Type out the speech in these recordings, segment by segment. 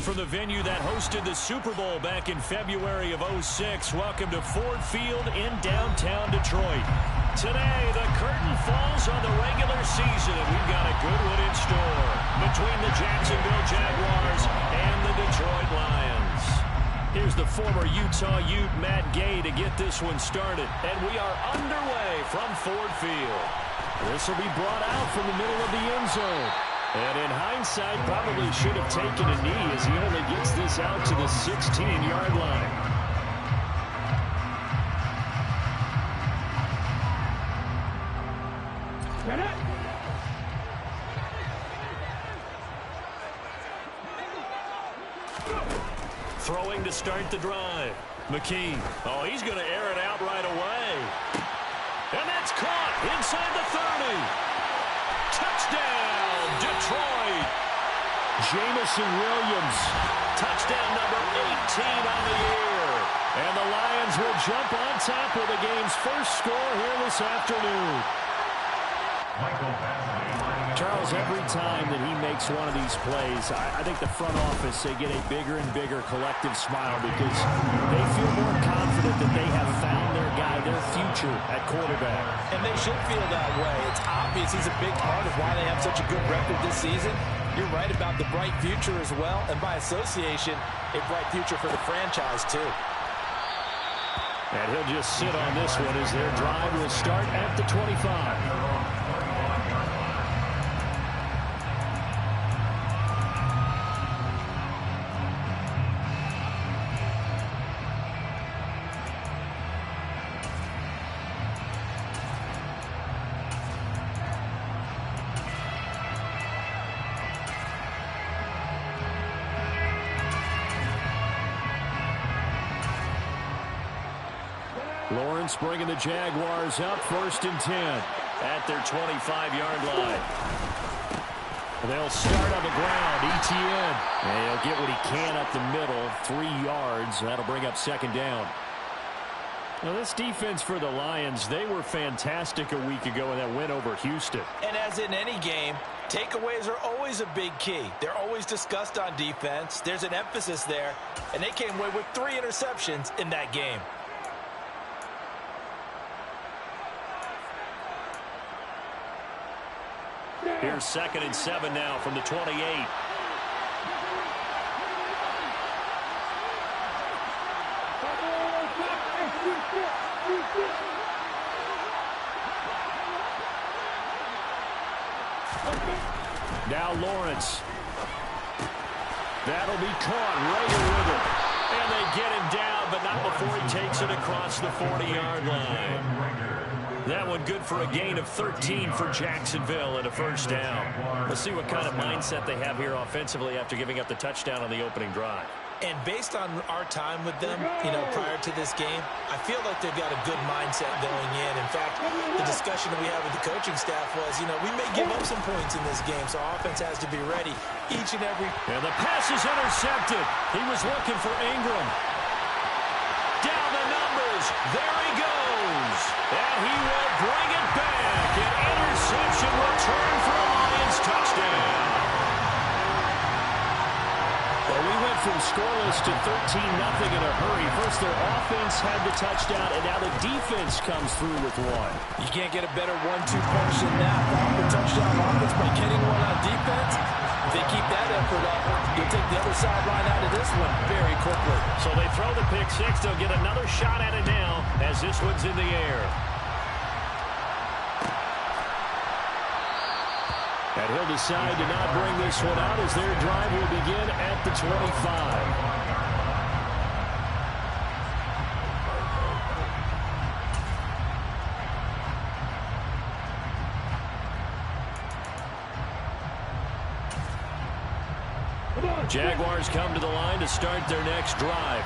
from the venue that hosted the Super Bowl back in February of '06. Welcome to Ford Field in downtown Detroit. Today, the curtain falls on the regular season, and we've got a good one in store between the Jacksonville Jaguars and the Detroit Lions. Here's the former Utah Ute, Matt Gay, to get this one started. And we are underway from Ford Field. This will be brought out from the middle of the end zone. And in hindsight, probably should have taken a knee as he only gets this out to the 16-yard line. Throwing to start the drive. McKee. Oh, he's going to air it out right away. And that's caught inside the 30. Touchdown, Detroit. Jamison Williams. Touchdown number 18 on the year. And the Lions will jump on top with the game's first score here this afternoon. Charles, every time that he makes one of these plays, I think the front office, they get a bigger and bigger collective smile because they feel more confident that they have found their guy, their future at quarterback. And they should feel that way. It's obvious he's a big part of why they have such a good record this season. You're right about the bright future as well, and by association, a bright future for the franchise too. And he'll just sit on this one as their drive will start at the 25. Lawrence bringing the Jaguars up, 1st and 10 at their 25-yard line. They'll start on the ground. ETN. And he'll get what he can up the middle, 3 yards. That'll bring up 2nd down. Now, this defense for the Lions, they were fantastic a week ago in that win over Houston. And as in any game, takeaways are always a big key. They're always discussed on defense. There's an emphasis there, and they came away with 3 interceptions in that game. Here's 2nd and 7 now from the 28. Now Lawrence. That'll be caught. Rager with it. And they get him down, but not before he takes it across the 40-yard line. That one good for a gain of 13 for Jacksonville and a 1st down. Let's see what kind of mindset they have here offensively after giving up the touchdown on the opening drive. And based on our time with them, prior to this game, I feel like they've got a good mindset going in. In fact, the discussion that we had with the coaching staff was, we may give up some points in this game, so offense has to be ready each and every. And the pass is intercepted. He was looking for Ingram. Down the numbers. There he goes. And he will bring it back. An interception return for a Lions touchdown. Well, we went from scoreless to 13-0 in a hurry. First, their offense had the touchdown, and now the defense comes through with one. You can't get a better 1-2 punch than that. Off the touchdown offense by getting one on defense. If they keep that effort up, you'll take the other sideline out of this one very quickly. So they throw the pick six. They'll get another shot at it now as this one's in the air. And he'll decide to not bring this one out as their drive will begin at the 25. Jaguars come to the line to start their next drive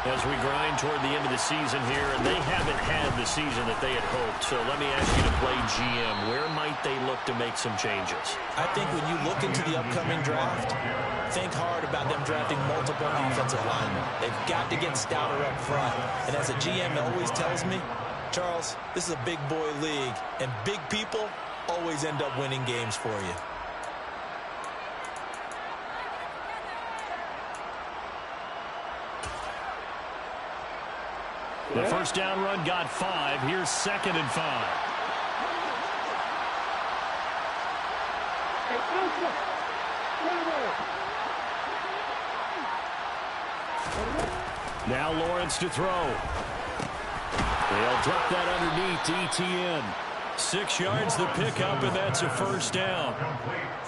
as we grind toward the end of the season here, and they haven't had the season that they had hoped. So let me ask you to play GM. Where might they look to make some changes? I think when you look into the upcoming draft, think hard about them drafting multiple offensive linemen. They've got to get stouter up front. And as a GM always tells me, Charles, this is a big boy league, and big people always end up winning games for you. The first down run got 5. Here's 2nd and 5. Now Lawrence to throw. They'll drop that underneath to ETN. 6 yards the pickup, and that's a first down.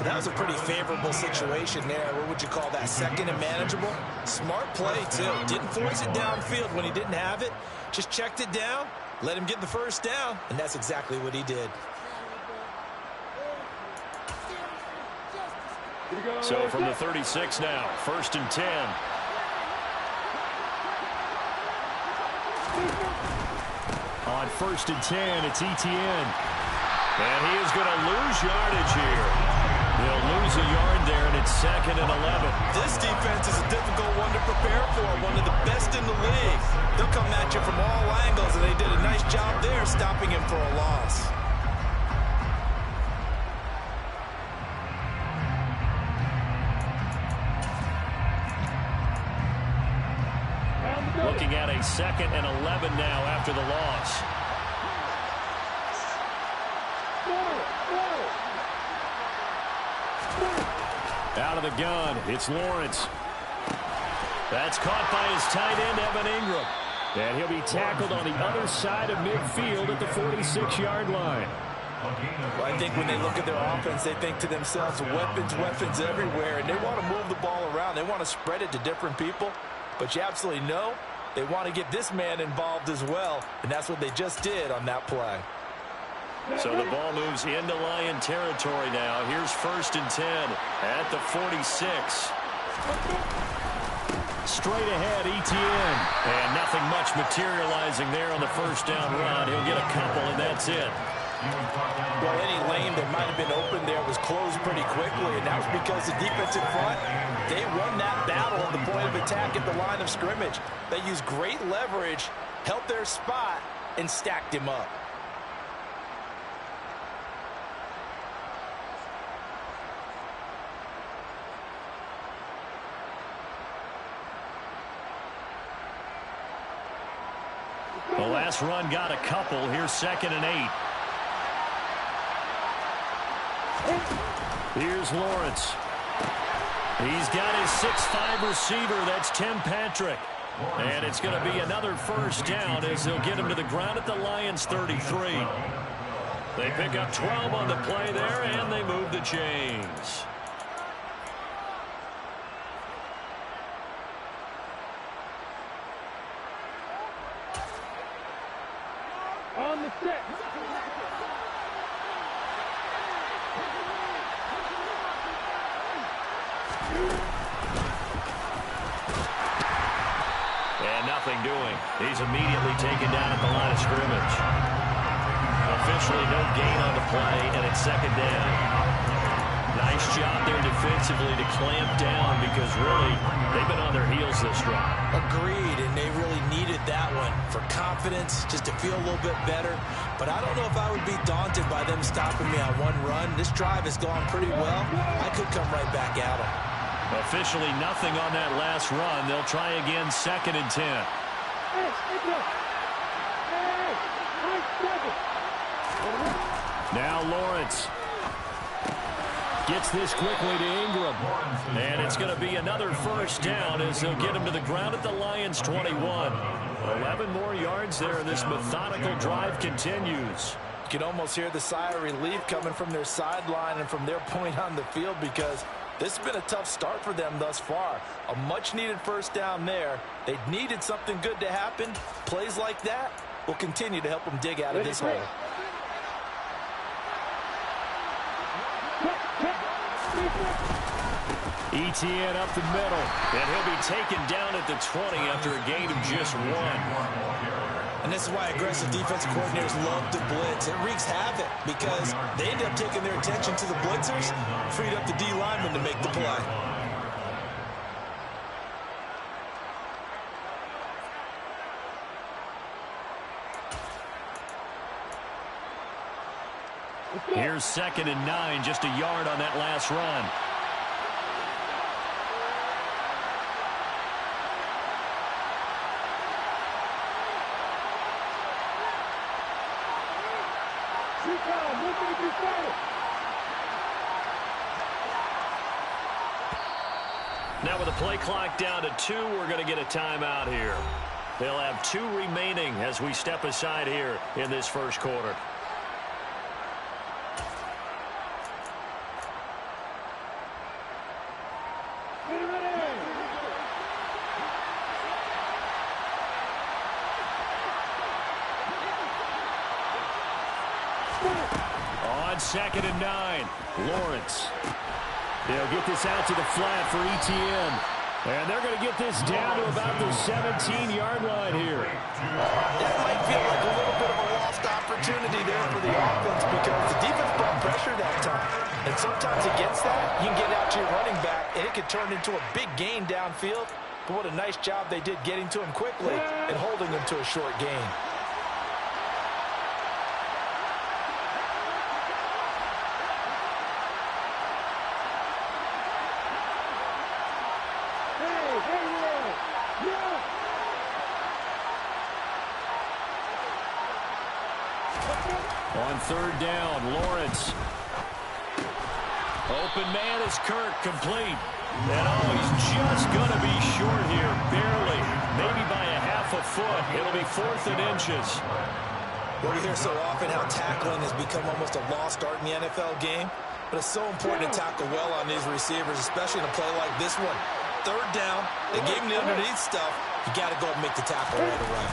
That was a pretty favorable situation there. What would you call that? 2nd and manageable? Smart play, too. Didn't force it downfield when he didn't have it. Just checked it down, let him get the first down, and that's exactly what he did. So from the 36 now, 1st and 10. On 1st and 10, it's ETN. And he is going to lose yardage here. They'll lose a yard there, and it's 2nd and 11. This defense is a difficult one to prepare for, one of the best in the league. They'll come at you from all angles, and they did a nice job there stopping him for a loss. Looking at a 2nd and 11 now after the loss. Out of the gun, it's Lawrence. That's caught by his tight end, Evan Ingram. And he'll be tackled on the other side of midfield at the 46-yard line. Well, I think when they look at their offense, they think to themselves, weapons everywhere, and they want to move the ball around. They want to spread it to different people. But you absolutely know they want to get this man involved as well, and that's what they just did on that play. So the ball moves into Lion territory now. Here's 1st and 10 at the 46. Straight ahead, ETN. And nothing much materializing there on the first down run. He'll get a couple, and that's it. Well, any lane that might have been open there was closed pretty quickly, and that was because the defensive front, they won that battle at the point of attack at the line of scrimmage. They used great leverage, held their spot, and stacked him up. The last run got a couple. Here's 2nd and 8. Here's Lawrence. He's got his 6'5" receiver. That's Tim Patrick. And it's going to be another first down as they'll get him to the ground at the Lions' 33. They pick up 12 on the play there, and they move the chains. On the 6. And nothing doing. He's immediately taken down at the line of scrimmage. Officially no gain on the play, and it's 2nd down. Nice job there defensively to clamp down because really they've been on their heels this drive. Agreed, and they really needed that one for confidence, just to feel a little bit better. But I don't know if I would be daunted by them stopping me on one run. This drive has gone pretty well. I could come right back at them. Officially nothing on that last run. They'll try again 2nd and 10. Now Lawrence gets this quickly to Ingram. And it's going to be another first down as they'll get him to the ground at the Lions' 21. 11 more yards there, and this methodical drive continues. You can almost hear the sigh of relief coming from their sideline and from their point on the field because this has been a tough start for them thus far. A much-needed first down there. They needed something good to happen. Plays like that will continue to help them dig out of this hole. ETN up the middle, and he'll be taken down at the 20 after a gain of just 1. And this is why aggressive defensive coordinators love to blitz. It wreaks havoc because they end up taking their attention to the blitzers, freed up the D lineman to make the play. Here's 2nd and 9, just a yard on that last run. Now with the play clock down to 2, we're going to get a timeout here. They'll have 2 remaining as we step aside here in this first quarter. On 2nd and 9, Lawrence. They'll get this out to the flat for ETN. And they're going to get this down to about the 17-yard line here. That might feel like a little bit of a lost opportunity there for the offense because the defense brought pressure that time. And sometimes against that, you can get out to your running back, and it could turn into a big gain downfield. But what a nice job they did getting to him quickly and holding him to a short gain. On 3rd down, Lawrence. Open man is Kirk, complete. And he's just going to be short here, barely. Maybe by a half a foot. It'll be 4th and inches. Well, we hear so often how tackling has become almost a lost art in the NFL game. But it's so important to tackle well on these receivers, especially in a play like this one. 3rd down, they gave him the underneath stuff. You got to go and make the tackle right away.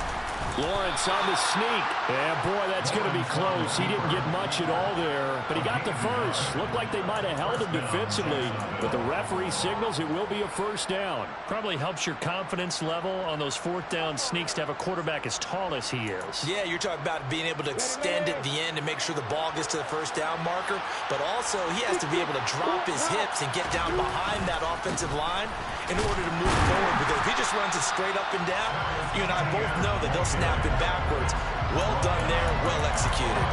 Lawrence on the sneak. And, boy, that's going to be close. He didn't get much at all there, but he got the first. Looked like they might have held him defensively, but the referee signals it will be a 1st down. Probably helps your confidence level on those 4th down sneaks to have a quarterback as tall as he is. Yeah, you're talking about being able to extend at the end and make sure the ball gets to the 1st down marker, but also he has to be able to drop his hips and get down behind that offensive line in order to move forward, because if he just runs it straight up and down, you and I both know that they'll snap it backwards. Well done there, well executed.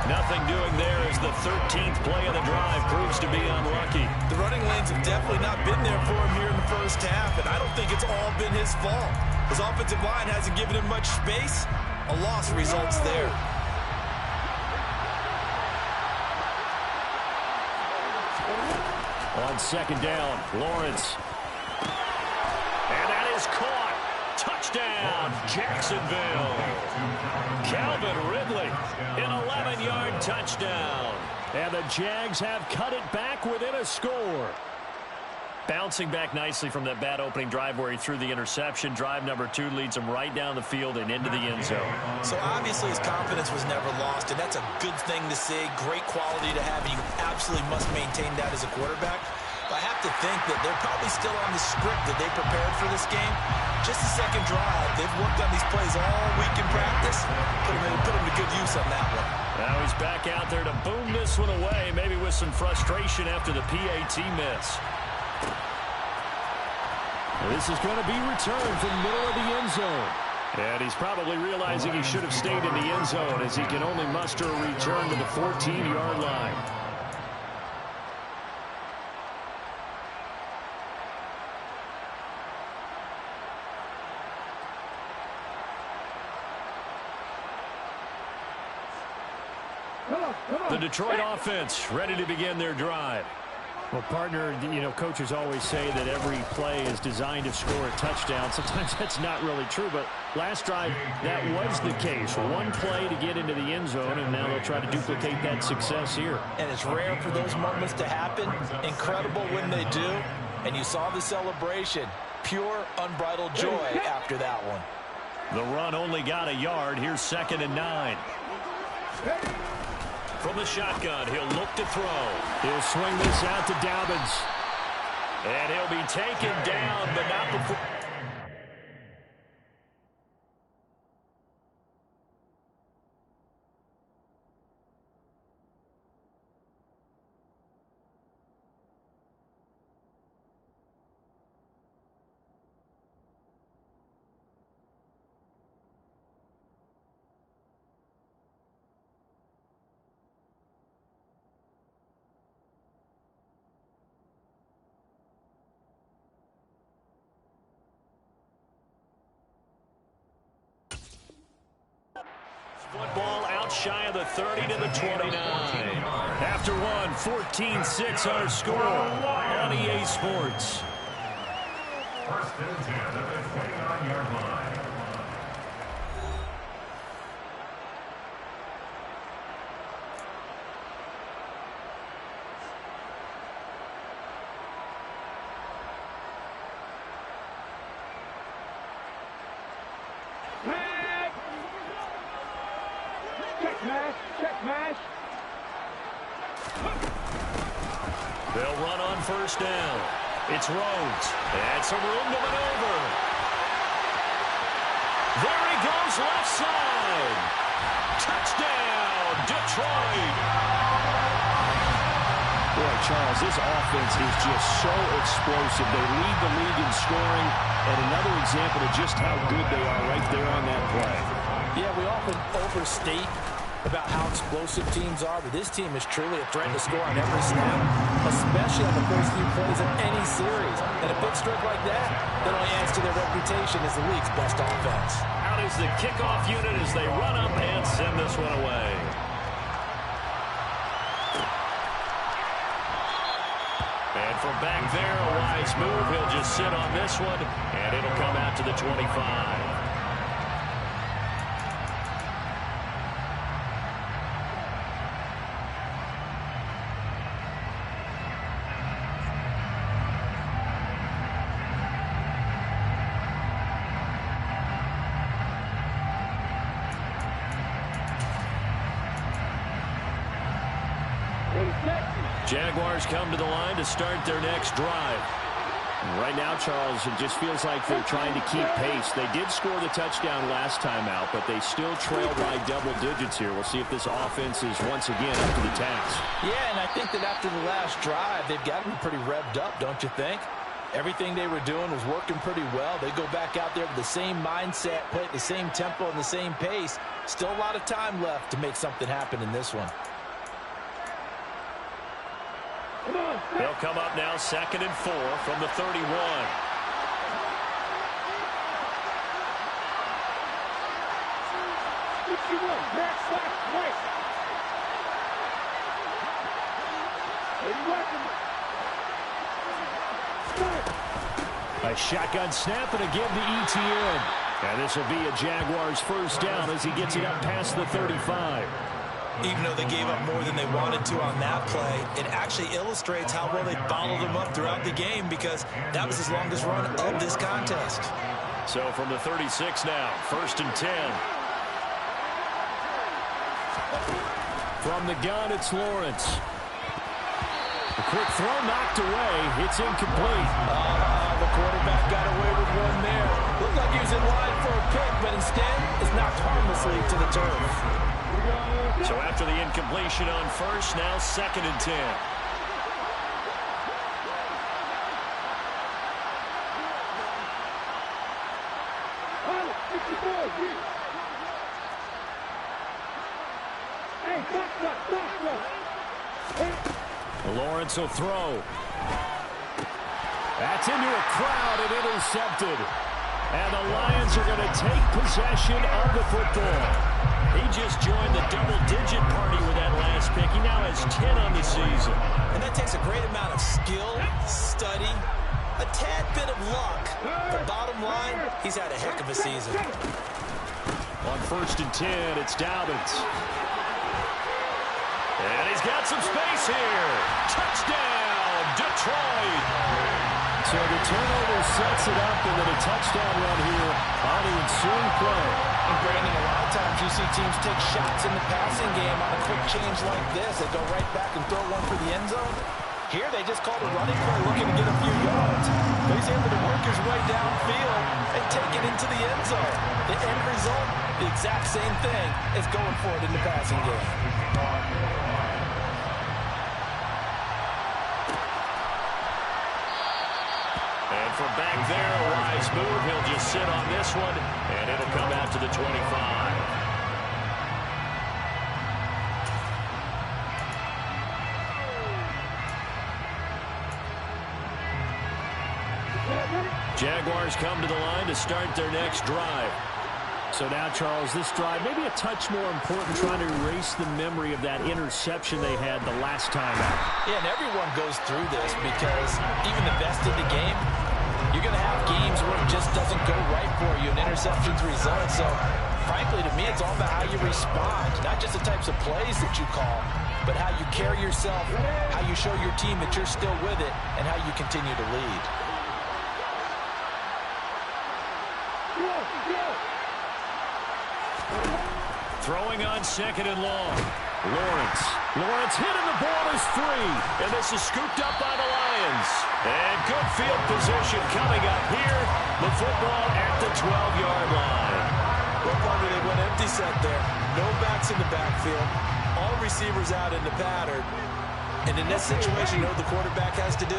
Nothing doing there as the 13th play of the drive proves to be unlucky. The running lanes have definitely not been there for him here in the first half, and I don't think it's all been his fault. His offensive line hasn't given him much space. A loss results there. On 2nd down, Lawrence. And that is caught. Touchdown, Jacksonville. Calvin Ridley, an 11-yard touchdown. And the Jags have cut it back within a score. Bouncing back nicely from that bad opening drive where he threw the interception. Drive number 2 leads him right down the field and into the end zone. So obviously his confidence was never lost, and that's a good thing to see. Great quality to have. You absolutely must maintain that as a quarterback. But I have to think that they're probably still on the script that they prepared for this game. Just the 2nd drive. They've worked on these plays all week in practice. Put them to good use on that one. Now he's back out there to boom this one away, maybe with some frustration after the PAT miss. This is going to be returned from the middle of the end zone. And he's probably realizing he should have stayed in the end zone as he can only muster a return to the 14-yard line. The Detroit offense ready to begin their drive. Well, partner, coaches always say that every play is designed to score a touchdown. Sometimes that's not really true, but last drive, that was the case. One play to get into the end zone, and now they'll try to duplicate that success here. And it's rare for those moments to happen. Incredible when they do. And you saw the celebration. Pure, unbridled joy after that one. The run only got a yard. Here's 2nd and 9. From the shotgun, he'll look to throw. He'll swing this out to Dobbins. And he'll be taken down, but not before. Football out shy of the 30 to the 29. After one, 14-6 our score on EA Sports. First and 10 at the 29-yard line. They'll run on first down. It's Rhodes. And some room to maneuver. There he goes, left side. Touchdown, Detroit. Boy, Charles, this offense is just so explosive. They lead the league in scoring, and another example of just how good they are right there on that play. Yeah, we often overstate about how explosive teams are, but this team is truly a threat to score on every snap, especially on the first few plays of any series. And a big streak like that only adds to their reputation as the league's best offense. Out is the kickoff unit as they run up and send this one away. And from back there, a wise move. He'll just sit on this one, and it'll come out to the 25. Jaguars come to the line to start their next drive. Right now, Charles, it just feels like they're trying to keep pace. They did score the touchdown last time out, but they still trail by double digits here. We'll see if this offense is once again up to the task. Yeah, and I think that after the last drive, they've got to be pretty revved up, don't you think? Everything they were doing was working pretty well. They go back out there with the same mindset, play at the same tempo and the same pace. Still a lot of time left to make something happen in this one. They'll come up now 2nd and 4 from the 31. A shotgun snap and a give to ETN. And this will be a Jaguars first down as he gets it up past the 35. Even though they gave up more than they wanted to on that play, it actually illustrates how well they followed them up throughout the game because that was his longest run of this contest. So from the 36 now, 1st and 10. From the gun, it's Lawrence. A quick throw knocked away. It's incomplete. The quarterback got away with one there. Looked like he was in line for a pick, but instead is knocked harmlessly to the turf. So after the incompletion on first, now 2nd and 10. Lawrence will throw. That's into a crowd and intercepted. And the Lions are going to take possession of the football. He just joined the double-digit party with that last pick. He now has 10 on the season. And that takes a great amount of skill, study, a tad bit of luck. But bottom line, he's had a heck of a season. On 1st and 10, it's Dobbins. And he's got some space here. Touchdown, Detroit. So the turnover sets it up, and then a touchdown run here on the ensuing play. And Brandon, a lot of times you see teams take shots in the passing game on a quick change like this. They go right back and throw one for the end zone. Here they just called a running play looking to get a few yards. But he's able to work his way downfield and take it into the end zone. The end result, the exact same thing as going for it in the passing game. And from back there, a wise move. He'll just sit on this one, and it'll come out to the 25. Jaguars come to the line to start their next drive. So now, Charles, this drive maybe a touch more important, trying to erase the memory of that interception they had the last time out. Yeah, and everyone goes through this because even the best in the game, you're going to have games where it just doesn't go right for you and interceptions result. So, frankly, to me, it's all about how you respond, not just the types of plays that you call, but how you carry yourself, how you show your team that you're still with it, and how you continue to lead. Throwing on 2nd and long. Lawrence hit and the ball is free. And this is scooped up by the Lions. And good field position coming up here. The football at the 12-yard line. Well, partner, they went empty set there. No backs in the backfield. All receivers out in the pattern. And in this situation, you know what the quarterback has to do?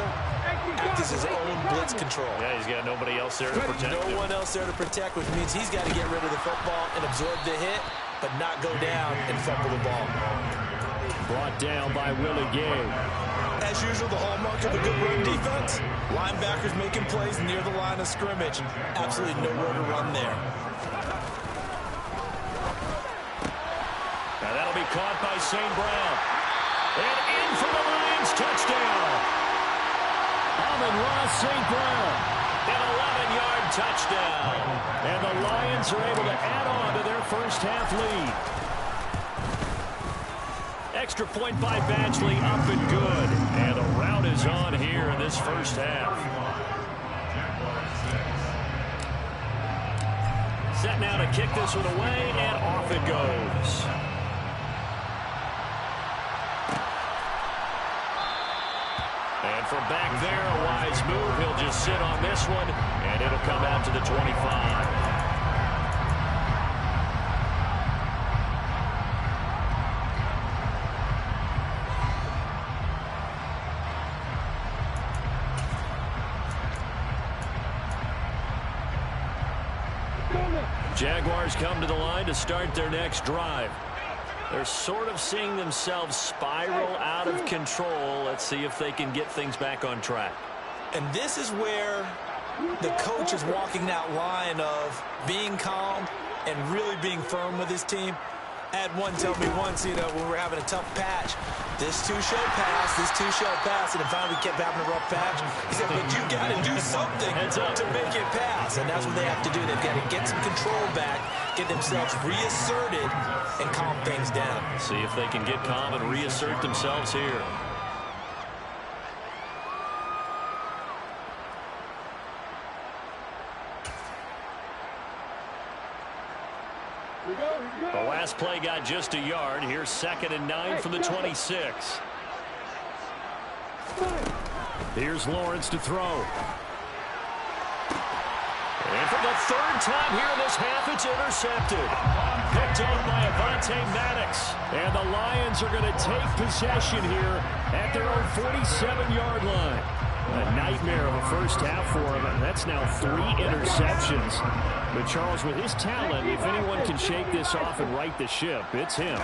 Act as his own blitz control. Yeah, he's got nobody else there to protect him. No one else there to protect, which means he's got to get rid of the football and absorb the hit, but not go down and fumble the ball. Brought down by Willie Gay. As usual, the hallmark of a good run defense, linebackers making plays near the line of scrimmage. Absolutely nowhere to run there. Now that'll be caught by St. Brown. And in for the Lions, touchdown. Amon-Ra St. Brown. An 11-yard touchdown. And the Lions are able to add on to their first half lead. Extra point by Badgley, up and good. And a rout is on here in this first half. Set now to kick this one away, and off it goes. And from back there, a wise move. He'll just sit on this one, and it'll come out to the 25. Jaguars come to the line to start their next drive. They're sort of seeing themselves spiral out of control. Let's see if they can get things back on track. And this is where the coach is walking that line of being calm and really being firm with his team. I had one tell me once, when we were having a tough patch, this too shall pass, and then finally kept having a rough patch. He said, but you got to do something to make it pass, and that's what they have to do. They've got to get some control back, get themselves reasserted, and calm things down. See if they can get calm and reassert themselves here. The last play got just a yard. Here's 2nd and 9 from the 26. Here's Lawrence to throw. And for the 3rd time here in this half, it's intercepted. Picked off by Avonte Maddox. And the Lions are going to take possession here at their own 47-yard line. A nightmare of a first half for him, and that's now 3 interceptions. But Charles, with his talent, if anyone can shake this off and right the ship, it's him.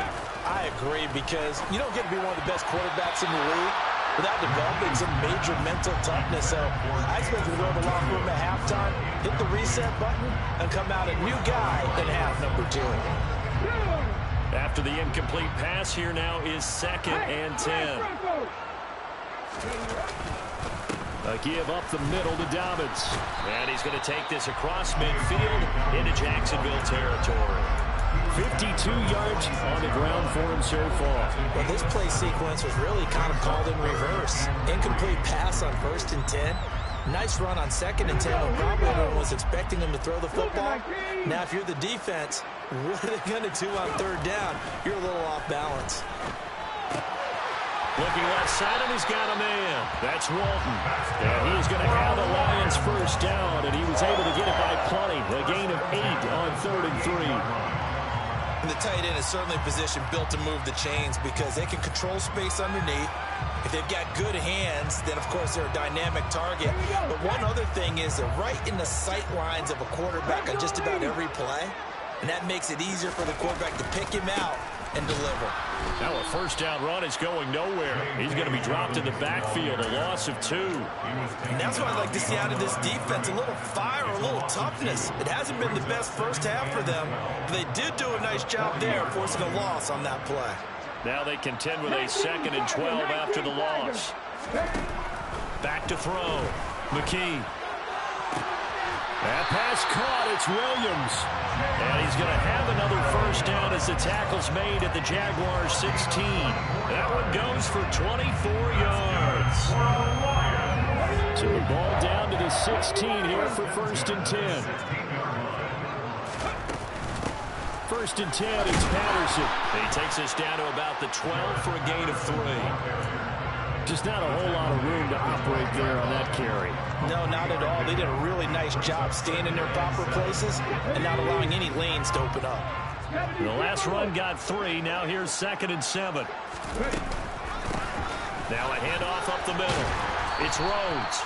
I agree, because you don't get to be one of the best quarterbacks in the league without developing some major mental toughness. So I expect him to go to the locker room at halftime, hit the reset button, and come out a new guy in half number 2. After the incomplete pass, here now is 2nd and 10. A give up the middle to Dobbins. And he's going to take this across midfield into Jacksonville territory. 52 yards on the ground for him so far. Well, this play sequence was really kind of called in reverse. Incomplete pass on 1st and 10. Nice run on 2nd and 10 when probably everyone was expecting him to throw the football. Now, if you're the defense, what are they going to do on 3rd down? You're a little off balance. Looking left side, and he's got a man. That's Walton. And he's going to have the Lions first down, and he was able to get it by plenty. A gain of 8 on 3rd and 3. And the tight end is certainly a position built to move the chains because they can control space underneath. If they've got good hands, then, of course, they're a dynamic target. But one other thing is they're right in the sight lines of a quarterback on just about every play. And that makes it easier for the quarterback to pick him out and deliver. Now a first down run is going nowhere. He's going to be dropped in the backfield, a loss of 2. And that's what I'd like to see out of this defense, a little fire, a little toughness. It hasn't been the best first half for them, but they did do a nice job there forcing a loss on that play. Now they contend with a 2nd and 12 after the loss. Back to throw. McKee. That pass caught. It's Williams. And he's going to have another first down as the tackle's made at the Jaguars 16. That one goes for 24 yards. So the ball down to the 16 here for 1st and 10. 1st and 10, it's Patterson. He takes us down to about the 12 for a gain of 3. Just not a whole lot of room to operate there on that carry. No, not at all. They did a really nice job staying in their proper places and not allowing any lanes to open up. The last run got 3. Now here's 2nd and 7. Now a handoff up the middle. It's Rhodes.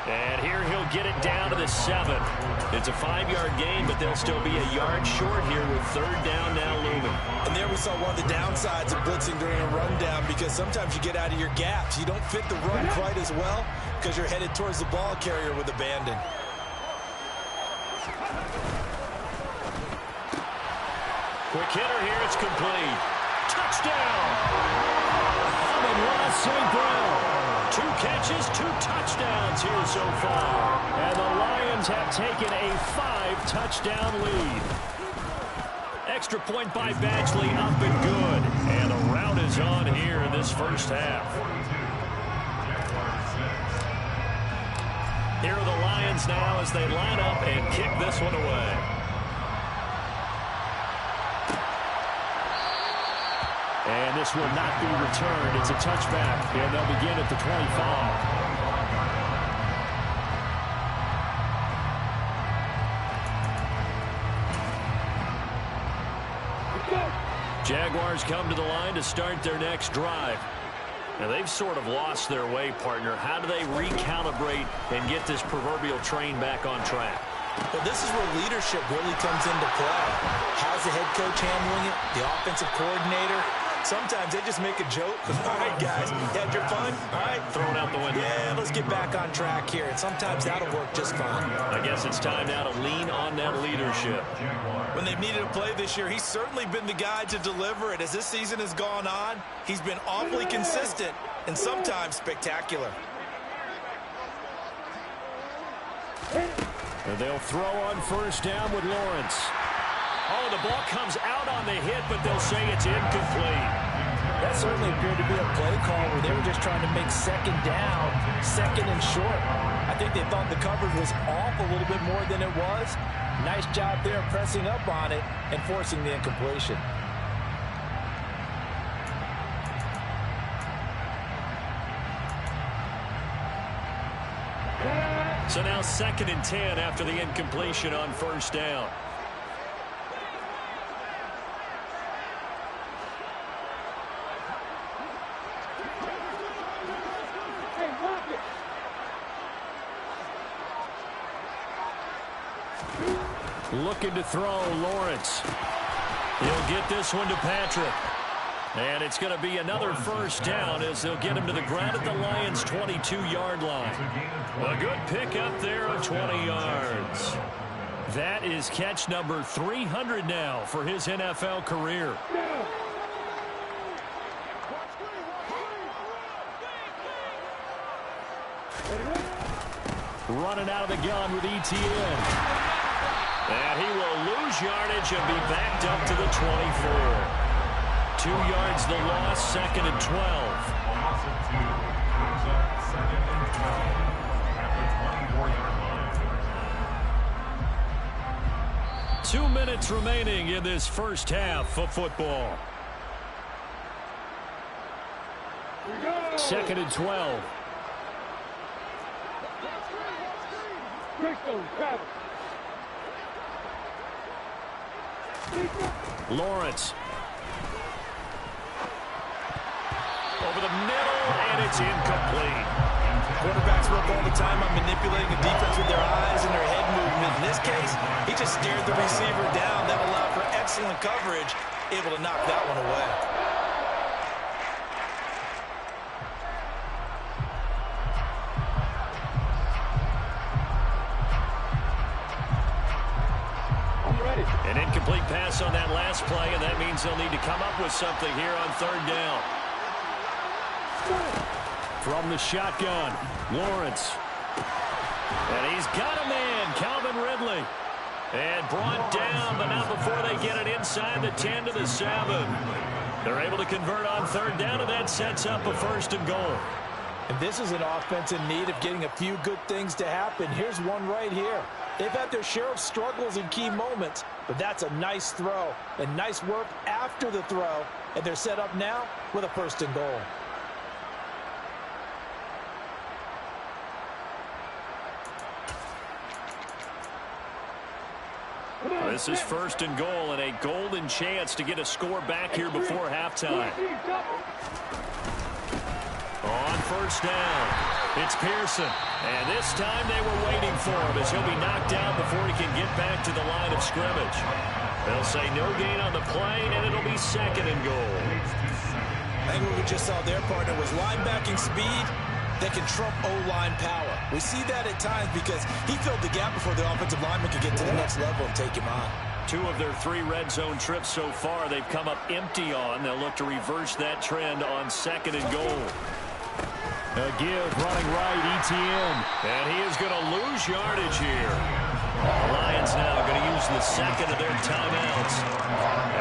And here he'll get it down to the 7. It's a 5-yard gain, but they'll still be a yard short here with 3rd down now looming. And there we saw one of the downsides of blitzing during a rundown, because sometimes you get out of your gaps. You don't fit the run quite as well because you're headed towards the ball carrier with abandon. Quick hitter here. It's complete. Touchdown! Amon-Ra St. Brown. 2 catches, 2 touchdowns here so far. And the Lions have taken a 5-touchdown lead. Extra point by Badgley, up and good. And the rout is on here in this first half. Here are the Lions now as they line up and kick this one away. And this will not be returned. It's a touchback, and they'll begin at the 25. Jaguars come to the line to start their next drive. Now, they've sort of lost their way, partner. How do they recalibrate and get this proverbial train back on track? Well, this is where leadership really comes into play. How's the head coach handling it? The offensive coordinator? Sometimes they just make a joke. All right, guys, you had your fun? All right, throw it out the window. Yeah, let's get back on track here. And sometimes that'll work just fine. I guess it's time now to lean on that leadership. When they've needed a play this year, he's certainly been the guy to deliver it. As this season has gone on, he's been awfully consistent and sometimes spectacular. And they'll throw on first down with Lawrence. Oh, the ball comes out on the hit, but they'll say it's incomplete. That certainly appeared to be a play call where they were just trying to make 2nd down, 2nd and short. I think they thought the coverage was off a little bit more than it was. Nice job there pressing up on it and forcing the incompletion. So now 2nd and 10 after the incompletion on first down. Looking to throw, Lawrence. He'll get this one to Patrick. And it's going to be another first down as they'll get him to the ground at the Lions' 22-yard line. A good pickup there of 20 yards. That is catch number 300 now for his NFL career. Running out of the gun with ETN. And he will lose yardage and be backed up to the 24. 2 yards the loss, 2nd and 12. 2 minutes remaining in this first half of football. 2nd and 12. Lawrence. Over the middle, and it's incomplete. Quarterbacks work all the time on manipulating the defense with their eyes and their head movement. In this case, he just stared the receiver down. That allowed for excellent coverage able to knock that one away. An incomplete pass on that last play, and that means they'll need to come up with something here on third down. From the shotgun, Lawrence. And he's got a man, Calvin Ridley. And brought down, but not before they get it inside the 10 to the 7. They're able to convert on third down, and that sets up a 1st and goal. And this is an offense in need of getting a few good things to happen. Here's one right here. They've had their share of struggles in key moments, but that's a nice throw and nice work after the throw. And they're set up now with a 1st and goal. This is 1st and goal and a golden chance to get a score back here before halftime. On 1st down, it's Pearson. And this time they were waiting for him as he'll be knocked down before he can get back to the line of scrimmage. They'll say no gain on the play, and it'll be 2nd and goal. I think what we just saw their partner was linebacking speed that can trump O-line power. We see that at times because he filled the gap before the offensive lineman could get to the next level and take him on. 2 of their 3 red zone trips so far they've come up empty on. They'll look to reverse that trend on 2nd and goal. A give running right, Etienne. And he is going to lose yardage here. The Lions now going to use the 2nd of their timeouts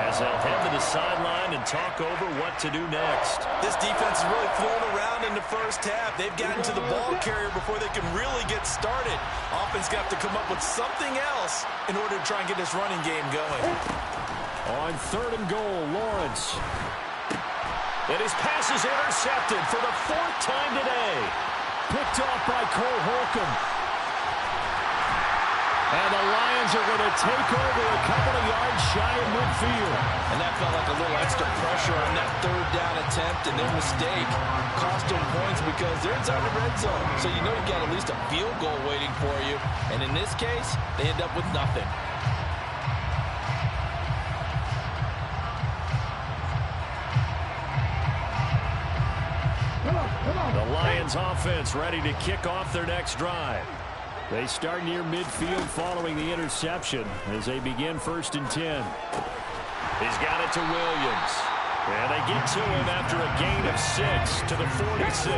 as they'll head to the sideline and talk over what to do next. This defense is really flown around in the first half. They've gotten to the ball carrier before they can really get started. Offense got to come up with something else in order to try and get this running game going. On 3rd and goal, Lawrence. And his pass is intercepted for the 4th time today. Picked off by Cole Holcomb. And the Lions are going to take over a couple of yards shy of midfield. And that felt like a little extra pressure on that 3rd down attempt, and their mistake cost them points because they're inside the red zone. So you know you've got at least a field goal waiting for you. And in this case, they end up with nothing. The Lions offense ready to kick off their next drive. They start near midfield following the interception as they begin 1st and 10. He's got it to Williams. And they get to him after a gain of 6 to the 46.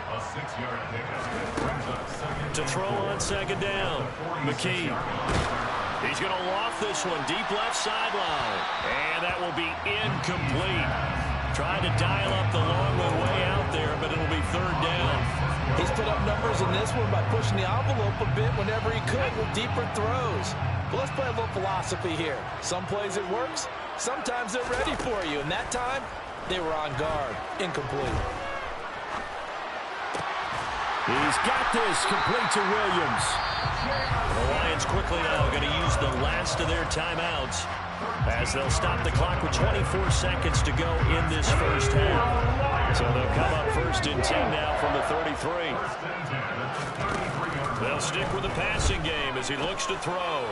A 6-yard pickup brings up 2nd. To throw on 2nd down, McKee. He's going to loft this one deep left sideline. And that will be incomplete. Trying to dial up the long one way out there, but it'll be 3rd down. He's put up numbers in this one by pushing the envelope a bit whenever he could with deeper throws. But let's play a little philosophy here. Some plays it works, sometimes they're ready for you. And that time, they were on guard. Incomplete. He's got this complete to Williams. The Lions quickly now going to use the last of their timeouts as they'll stop the clock with 24 seconds to go in this 1st half. So they'll come up 1st and 10 now from the 33. They'll stick with the passing game as he looks to throw.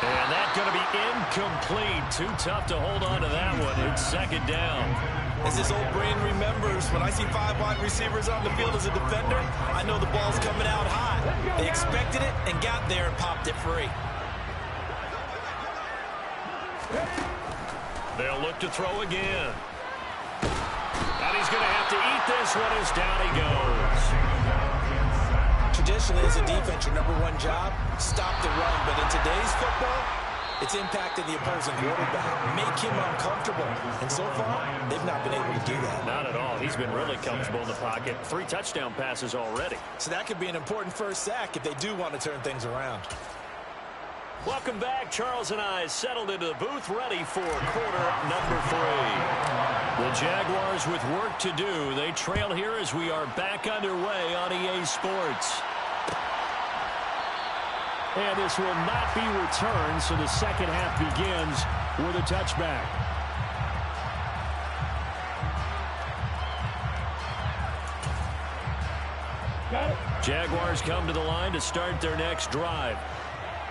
And that's going to be incomplete. Too tough to hold on to that one. It's 2nd down. As this old brain remembers, when I see 5 wide receivers on the field as a defender, I know the ball's coming out high. They expected it and got there and popped it free. They'll look to throw again. And he's going to have to eat this one as down he goes. Traditionally, as a defense, your #1 job, stop the run. But in today's football, it's impacted the opposing quarterback. Make him uncomfortable. And so far, they've not been able to do that. Not at all. He's been really comfortable in the pocket. 3 touchdown passes already. So that could be an important first sack if they do want to turn things around. Welcome back. Charles and I settled into the booth ready for quarter number 3. The Jaguars with work to do. They trail here as we are back underway on EA Sports. And this will not be returned, so the 2nd half begins with a touchback. Jaguars come to the line to start their next drive.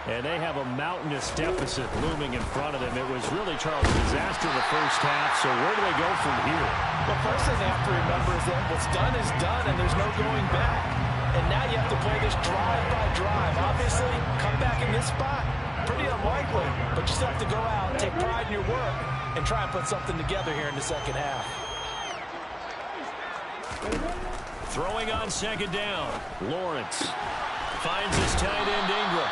And they have a mountainous deficit looming in front of them. It was really, Charles, a disaster in the first half. So where do they go from here? The first thing they have to remember is that what's done is done, and there's no going back. And now you have to play this drive by drive. Obviously, come back in this spot, pretty unlikely. But you still have to go out, take pride in your work, and try and put something together here in the second half. Throwing on second down. Lawrence finds his tight end Ingram.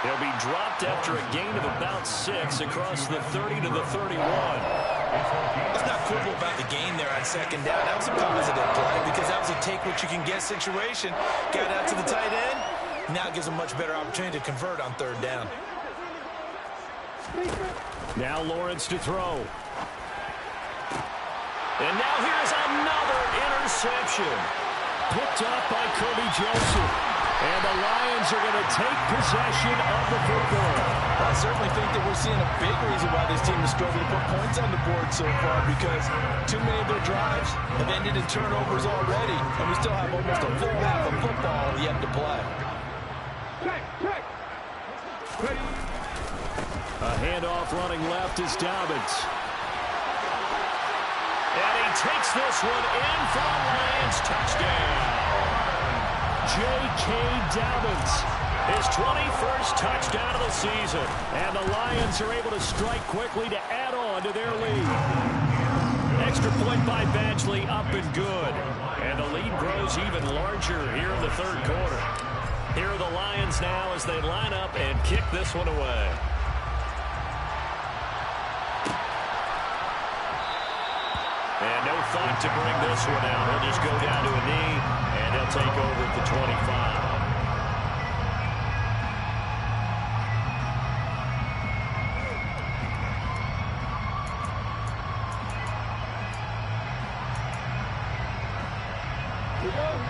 He'll be dropped after a gain of about 6 across the 30 to the 31. Let's not quibble about the gain there on second down. That was a positive play because that was a take-what-you-can-get situation. Got out to the tight end. Now it gives a much better opportunity to convert on third down. Now Lawrence to throw. And now here's another interception. Picked up by Kirby Joseph. And the Lions are going to take possession of the football. I certainly think that we're seeing a big reason why this team is struggling to put points on the board so far, because too many of their drives have ended in turnovers already, and we still have almost a full half of football yet to play. A handoff running left is Dobbins. And he takes this one in for the Lions. Touchdown. J.K. Dobbins, his 21st touchdown of the season. And the Lions are able to strike quickly to add on to their lead. Extra point by Badgley, up and good. And the lead grows even larger here in the third quarter. Here are the Lions now as they line up and kick this one away. And no thought to bring this one out. He'll just go down to a knee, and he'll take over at the 25.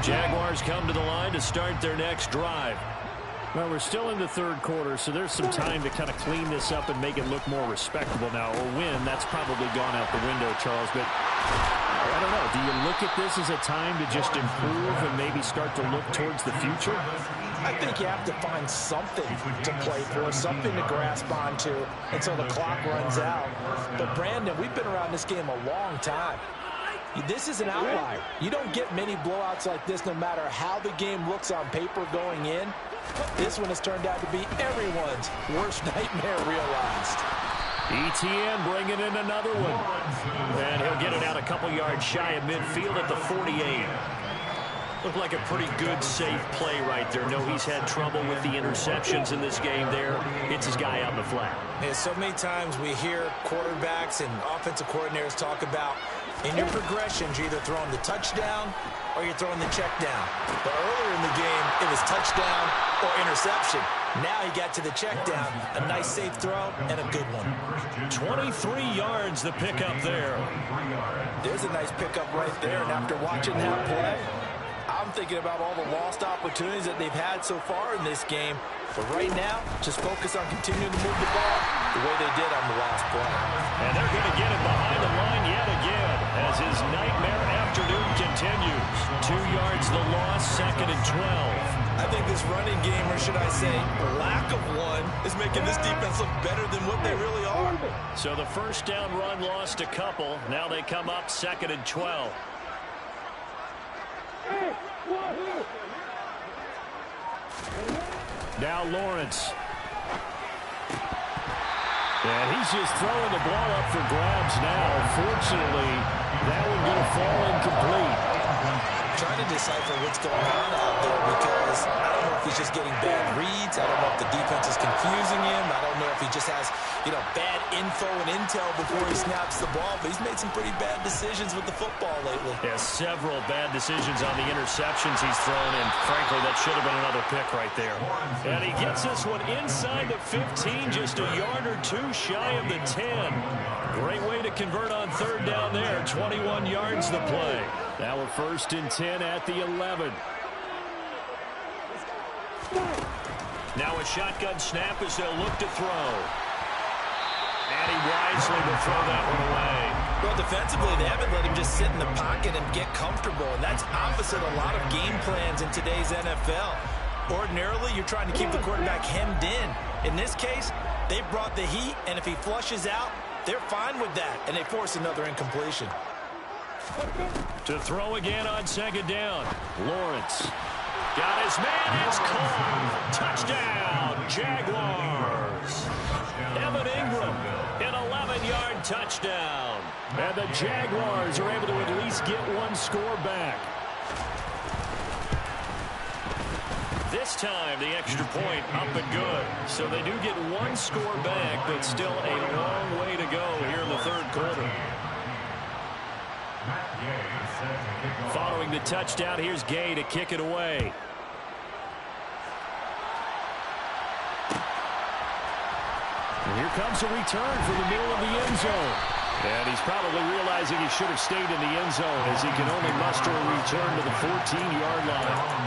Jaguars come to the line to start their next drive. Well, we're still in the third quarter, so there's some time to kind of clean this up and make it look more respectable now. Or win, that's probably gone out the window, Charles. But I don't know. Do you look at this as a time to just improve and maybe start to look towards the future? I think you have to find something to play for, something to grasp onto until the clock runs out. But, Brandon, we've been around this game a long time. This is an outlier. You don't get many blowouts like this no matter how the game looks on paper going in. This one has turned out to be everyone's worst nightmare realized. ETN bringing in another one. And he'll get it out a couple yards shy of midfield at the 48. Looked like a pretty good, safe play right there. No, he's had trouble with the interceptions in this game there. Hits his guy out in the flat. Yeah, so many times we hear quarterbacks and offensive coordinators talk about in your progressions, you're either throwing the touchdown or you're throwing the check down. But earlier in the game, it was touchdown or interception. Now he got to the check down. A nice safe throw and a good one. 23 yards the pickup there. There's a nice pickup right there. And after watching that play, I'm thinking about all the lost opportunities that they've had so far in this game. But right now, just focus on continuing to move the ball the way they did on the last play. And they're going to get it behind the line yet again as his nightmare afternoon continues. 2 yards the loss, 2nd and 12. I think this running game, or should I say lack of one, is making this defense look better than what they really are. So the first down run lost a couple. Now they come up 2nd and 12. Now Lawrence. And he's just throwing the ball up for grabs now. Fortunately, that one going to fall incomplete. Trying to decipher what's going on out there because I don't know if he's just getting bad reads. I don't know if the defense is confusing him. I don't know if he just has, bad info and intel before he snaps the ball. But he's made some pretty bad decisions with the football lately. Yeah, several bad decisions on the interceptions he's thrown, and frankly, that should have been another pick right there. And he gets this one inside the 15, just a yard or two shy of the 10. Great way to convert on third down there. 21 yards the play. Now a 1st and 10 at the 11. Now a shotgun snap as they'll look to throw. And he wisely will throw that one away. Well, defensively, they haven't let him just sit in the pocket and get comfortable. And that's opposite a lot of game plans in today's NFL. Ordinarily, you're trying to keep the quarterback hemmed in. In this case, they brought the heat, and if he flushes out, they're fine with that, and they force another incompletion. To throw again on second down. Lawrence. Got his man. It's caught. Touchdown, Jaguars. Evan Ingram, an 11-yard touchdown. And the Jaguars are able to at least get one score back. This time, the extra point up and good. So they do get one score back, but still a long way to go here in the third quarter. Following the touchdown, here's Gay to kick it away. And here comes a return from the middle of the end zone. And he's probably realizing he should have stayed in the end zone as he can only muster a return to the 14-yard line.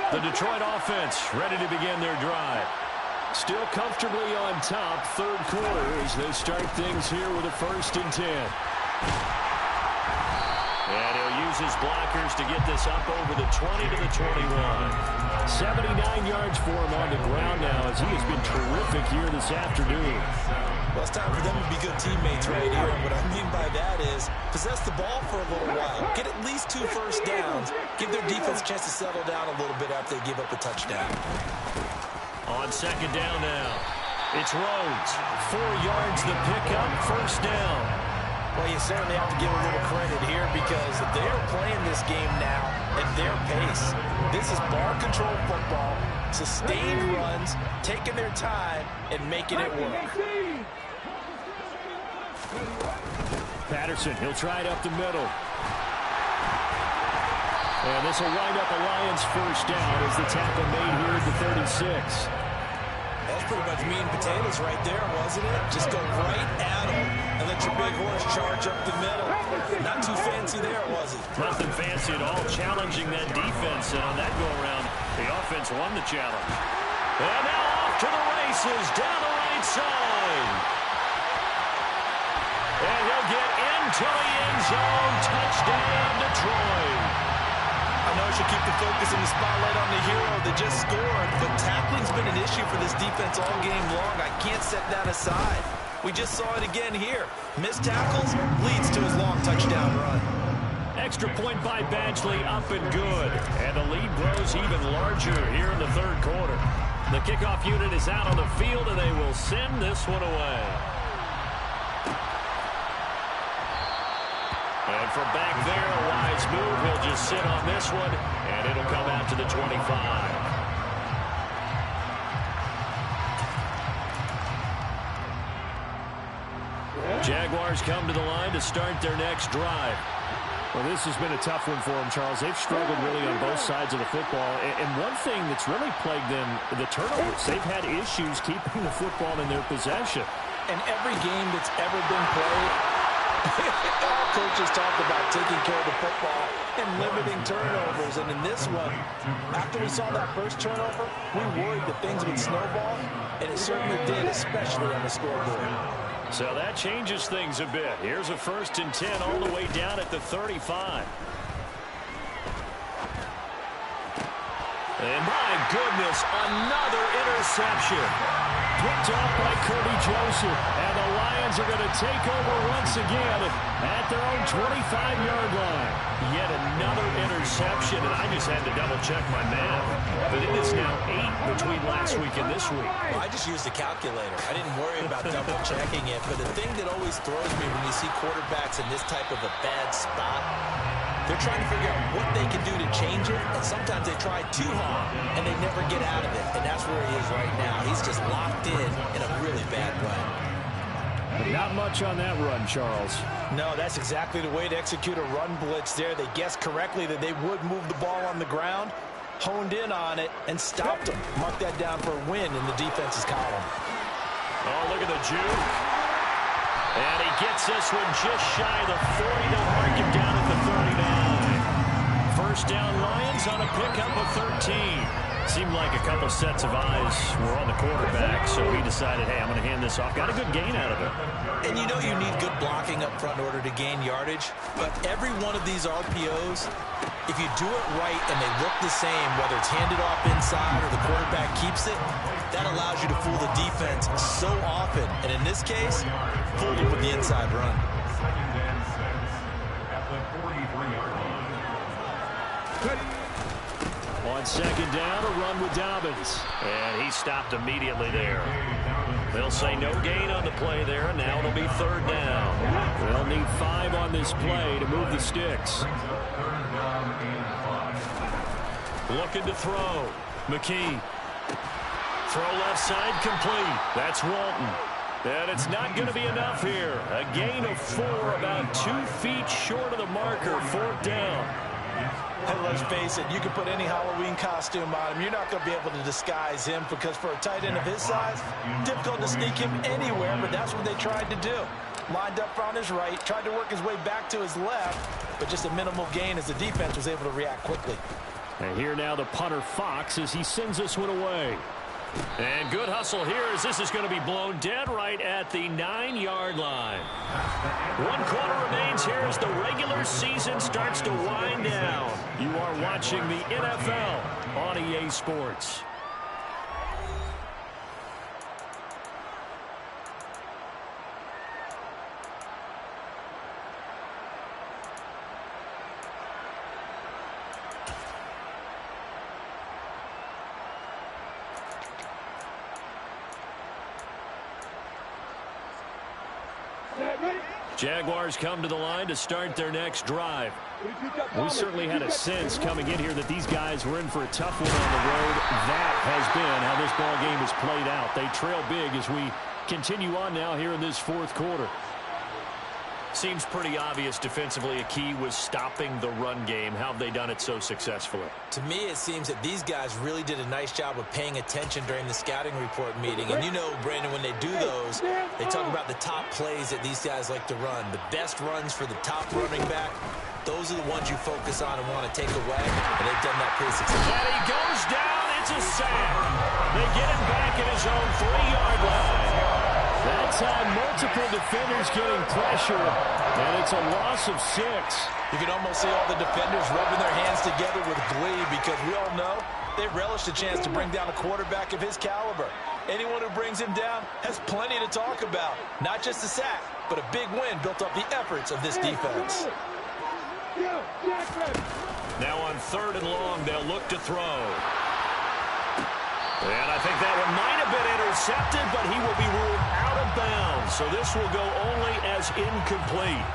The Detroit offense ready to begin their drive. Still comfortably on top, third quarter as they start things here with a 1st and 10. And he'll use his blockers to get this up over the 20 to the 21. 79 yards for him on the ground now as he has been terrific here this afternoon. Well, it's time for them to be good teammates right here. And what I mean by that is possess the ball for a little while. Get at least 2 first downs. Give their defense a chance to settle down a little bit after they give up a touchdown. On second down now, it's Rhodes. 4 yards the pickup, 1st down. Well, you certainly have to give a little credit here because they're playing this game now at their pace. This is ball control football, sustained runs, taking their time, and making it work. Patterson, he'll try it up the middle. And this will wind up a Lions 1st down as the tackle made here at the 36. That's pretty much meat and potatoes right there, wasn't it? Just go right at them and let your big horse charge up the middle. Not too fancy there, was it? Nothing fancy at all, challenging that defense. And on that go-around, the offense won the challenge. And now off to the races, down the right side. And he'll get into the end zone. Touchdown, Detroit. I know I should keep the focus and the spotlight on the hero that just scored, but tackling's been an issue for this defense all game long. I can't set that aside. We just saw it again here. Missed tackles leads to his long touchdown run. Extra point by Badgley, up and good. And the lead grows even larger here in the third quarter. The kickoff unit is out on the field, and they will send this one away. And from back there, a wise move. He'll just sit on this one, and it'll come out to the 25. Jaguars come to the line to start their next drive. Well, this has been a tough one for them, Charles. They've struggled really on both sides of the football. And one thing that's really plagued them, the turnovers. They've had issues keeping the football in their possession. In every game that's ever been played, all coaches talk about taking care of the football and limiting turnovers. And in this one, after we saw that first turnover, we worried that things would snowball, and it certainly did, especially on the scoreboard. So that changes things a bit. Here's a 1st and 10 all the way down at the 35. And my goodness, another interception. Picked off by Kirby Joseph. And the Lions are going to take over once again at their own 25-yard line. Yet another interception, and I just had to double-check my math. But it is now 8 between last week and this week. Well, I just used a calculator. I didn't worry about double-checking it. But the thing that always throws me when you see quarterbacks in this type of a bad spot, they're trying to figure out what they can do to change it, and sometimes they try too hard, and they never get out of it. And that's where he is right now. He's just locked in a really bad way. But not much on that run, Charles. No, that's exactly the way to execute a run blitz there. They guessed correctly that they would move the ball on the ground, honed in on it, and stopped them. Mark that down for a win in the defense's column. Oh, look at the juke. And he gets this one just shy of the 40. They'll mark him down at the 39. First down, Lions on a pickup of 13. Seemed like a couple sets of eyes were on the quarterback, so he decided, hey, I'm going to hand this off. Got a good gain out of it. And you know you need good blocking up front in order to gain yardage, but every one of these RPOs, if you do it right and they look the same, whether it's handed off inside or the quarterback keeps it, that allows you to fool the defense so often. And in this case, fooled them with the inside run. On second down, a run with Dobbins. And he stopped immediately there. They'll say no gain on the play there, and now it'll be third down. They'll need 5 on this play to move the sticks. Looking to throw. McKee. Throw left side complete. That's Walton. And it's not going to be enough here. A gain of 4, about 2 feet short of the marker. Fourth down. And let's face it, you can put any Halloween costume on him. You're not going to be able to disguise him because for a tight end of his size, difficult to sneak him anywhere, but that's what they tried to do. Lined up on his right, tried to work his way back to his left, but just a minimal gain as the defense was able to react quickly. And here now the punter Fox as he sends this one away. And good hustle here as this is going to be blown dead right at the 9-yard line. 1 quarter remains here as the regular season starts to wind down. You are watching the NFL on EA Sports. Jaguars come to the line to start their next drive. We certainly had a sense coming in here that these guys were in for a tough one on the road. That has been how this ball game has played out. They trail big as we continue on now here in this fourth quarter. Seems pretty obvious defensively a key was stopping the run game. How have they done it so successfully? To me, it seems that these guys really did a nice job of paying attention during the scouting report meeting. And you know, Brandon, when they do those, they talk about the top plays that these guys like to run. The best runs for the top running back, those are the ones you focus on and want to take away. And they've done that pretty successfully. And he goes down. It's a sack. They get him back at his own 3-yard line. That time, multiple defenders getting pressure, and it's a loss of 6. You can almost see all the defenders rubbing their hands together with glee because we all know they relish the chance to bring down a quarterback of his caliber. Anyone who brings him down has plenty to talk about. Not just a sack, but a big win built up the efforts of this defense. Now on 3rd and long, they'll look to throw. And I think that one might have been intercepted, but he will be ruled out of bounds. So this will go only as incomplete.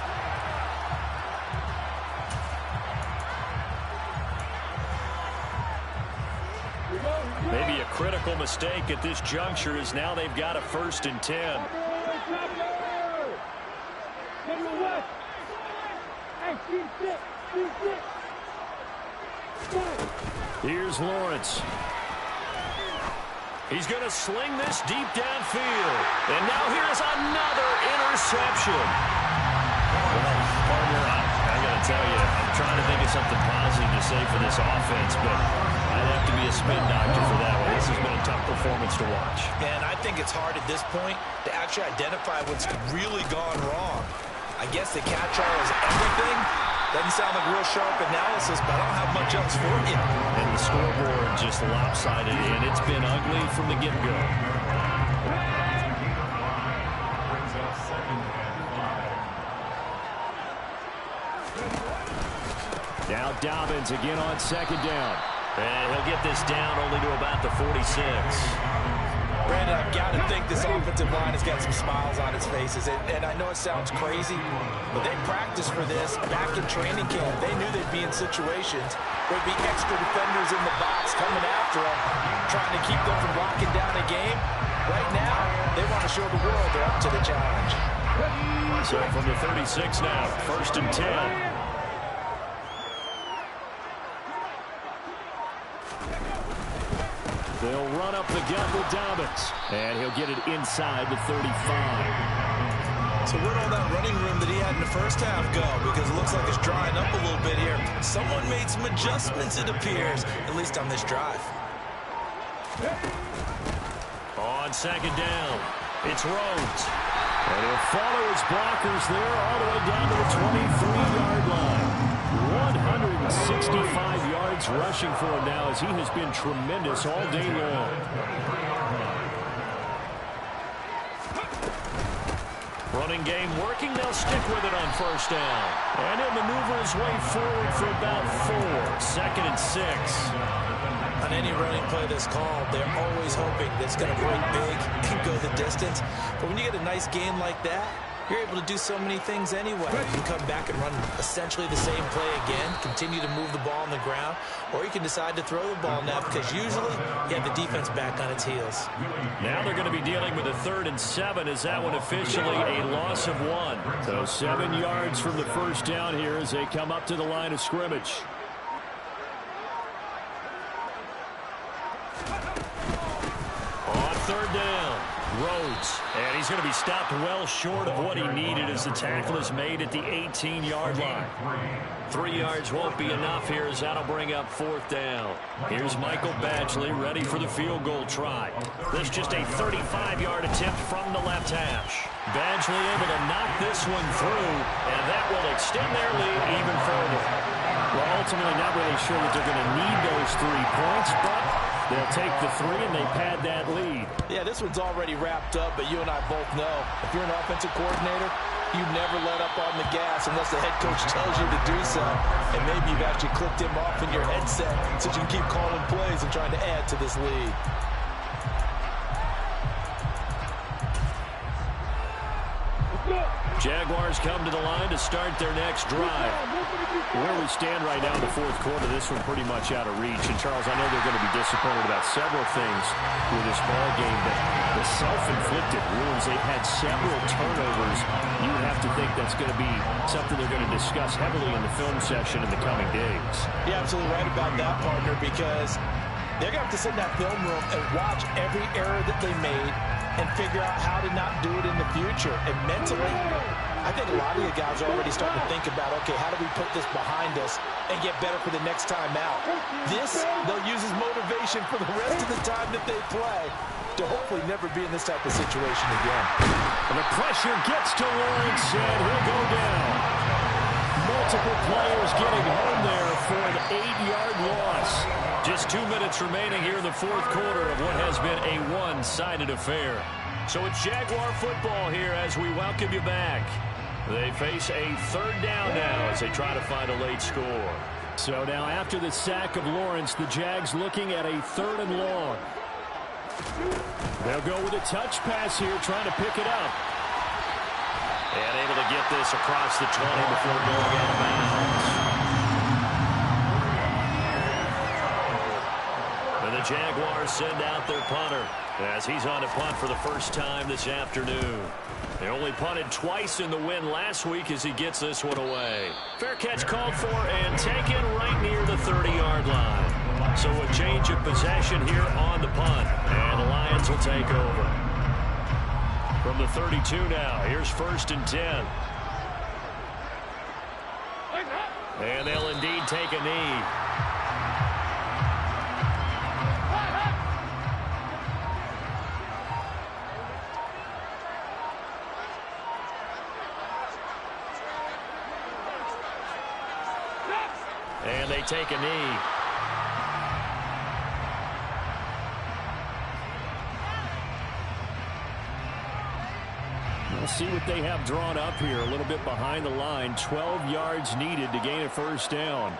Maybe a critical mistake at this juncture as now they've got a 1st and 10. Here's Lawrence. He's going to sling this deep downfield. And now here's another interception. Well, partner, I got to tell you, I'm trying to think of something positive to say for this offense, but I'd have to be a spin doctor for that one. This has been a tough performance to watch. And I think it's hard at this point to actually identify what's really gone wrong. I guess the catch-all is everything. Doesn't sound like real sharp analysis, but I don't have much else for you. And the scoreboard just lopsided, and it's been ugly from the get-go. Now Dobbins again on 2nd down. And he'll get this down only to about the 46. Brandon, I've got to think this offensive line has got some smiles on its faces. And I know it sounds crazy, but they practiced for this back in training camp. They knew they'd be in situations where there'd be extra defenders in the box coming after them, trying to keep them from locking down a game. Right now, they want to show the world they're up to the challenge. So from the 36 now, 1st and 10. They'll run up the gut with Dobbins, and he'll get it inside the 35. So where'd all that running room that he had in the first half go? Because it looks like it's drying up a little bit here. Someone made some adjustments, it appears, at least on this drive. On second down, it's Rhodes. And he'll follow his blockers there all the way down to the 23-yard line. 165 yards rushing for him now as he has been tremendous all day long. Running game working. They'll stick with it on first down. And he'll maneuver his way forward for about 4. Second and 6. On any running play that's called, they're always hoping that it's going to break big and go the distance. But when you get a nice gain like that, you're able to do so many things anyway. You can come back and run essentially the same play again, continue to move the ball on the ground, or you can decide to throw the ball now because usually you have the defense back on its heels. Now they're going to be dealing with a 3rd and 7 as that one officially a loss of 1. So 7 yards from the first down here as they come up to the line of scrimmage. On 3rd down, Rhodes. And he's going to be stopped well short of what he needed as the tackle is made at the 18-yard line. 3 yards won't be enough here as that'll bring up 4th down. Here's Michael Badgley ready for the field goal try. This just a 35-yard attempt from the left hash. Badgley able to knock this one through, and that will extend their lead even further. Well, ultimately not really sure that they're going to need those 3 points, but they'll take the 3 and they pad that lead. Yeah, this one's already wrapped up, but you and I both know if you're an offensive coordinator, you never let up on the gas unless the head coach tells you to do so. And maybe you've actually clicked him off in your headset so you can keep calling plays and trying to add to this lead. Jaguars come to the line to start their next drive. Where we stand right now in the 4th quarter, this one pretty much out of reach. And, Charles, I know they're going to be disappointed about several things with this ball game, but the self-inflicted wounds, they've had several turnovers. You would have to think that's going to be something they're going to discuss heavily in the film session in the coming days. You're absolutely right about that, partner, because they're going to have to sit in that film room and watch every error that they made and figure out how to not do it in the future. And mentally, I think a lot of the guys are already starting to think about, okay, how do we put this behind us and get better for the next time out? This, they'll use as motivation for the rest of the time that they play to hopefully never be in this type of situation again. And the pressure gets to Lawrence, and he'll go down. Multiple players getting home there for an 8-yard loss. Just 2 minutes remaining here in the 4th quarter of what has been a one-sided affair. So it's Jaguar football here as we welcome you back. They face a 3rd down now as they try to find a late score. So now after the sack of Lawrence, the Jags looking at a 3rd and long. They'll go with a touch pass here, trying to pick it up. And able to get this across the 20 before going out of bounds. And the Jaguars send out their punter as he's on to punt for the first time this afternoon. They only punted twice in the win last week as he gets this one away. Fair catch called for and taken right near the 30-yard line. So a change of possession here on the punt. And the Lions will take over. From the 32 now, here's 1st and 10. And they'll indeed take a knee. And they take a knee. We'll see what they have drawn up here. A little bit behind the line. 12 yards needed to gain a 1st down.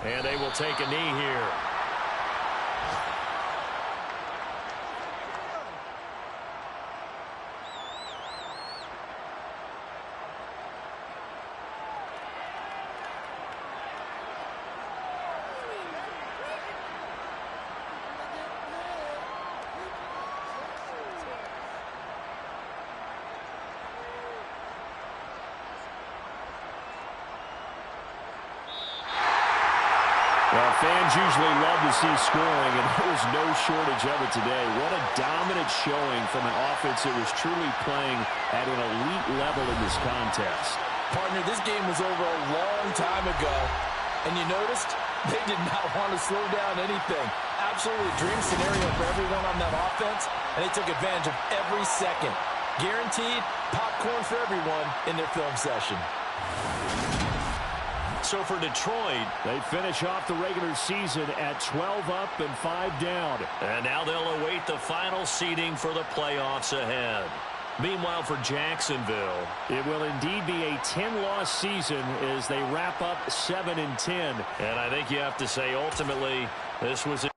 And they will take a knee here. Well, fans usually love to see scoring, and there was no shortage of it today. What a dominant showing from an offense that was truly playing at an elite level in this contest. Partner, this game was over a long time ago, and you noticed they did not want to slow down anything. Absolutely a dream scenario for everyone on that offense, and they took advantage of every second. Guaranteed popcorn for everyone in their film session. So for Detroit, they finish off the regular season at 12 up and 5 down. And now they'll await the final seeding for the playoffs ahead. Meanwhile, for Jacksonville, it will indeed be a 10-loss season as they wrap up 7-10. And I think you have to say, ultimately, this was